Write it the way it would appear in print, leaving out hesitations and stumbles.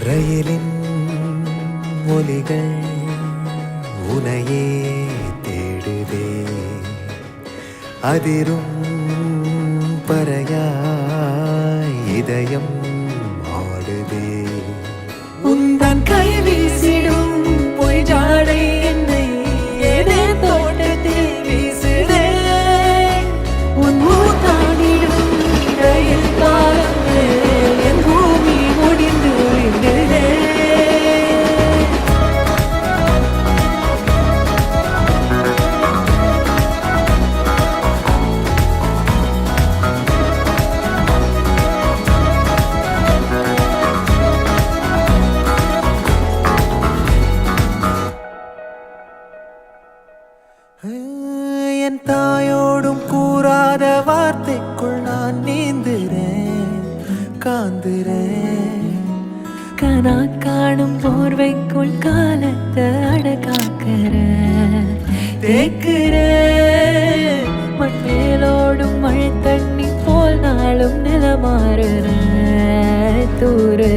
ரயிலின் ஒலிகள் உனையே தேடுதே, அதிரும் பறையாய் இதயம் ஆடுதே. உந்தன் கை வீசிடும் பொய் ஜாடை என்னை ஏதே தோட்டத்தில் வீசுதே. உன் ஊத்தாடிடும் ரயில் பாலங்கள் என் பூமி முடிந்து விடுதே. என் தாயோடும் கூறாத வார்த்தைக்குள் நான் நீந்துறேன், காந்துறேன். கனா காணும் போர்வைக்குள் காலத்தை அடக்காக்கிற தேக்குற. மண்ணேலோடும் மழை தண்ணி போல் நாளும் நிலமாறுற தூரு.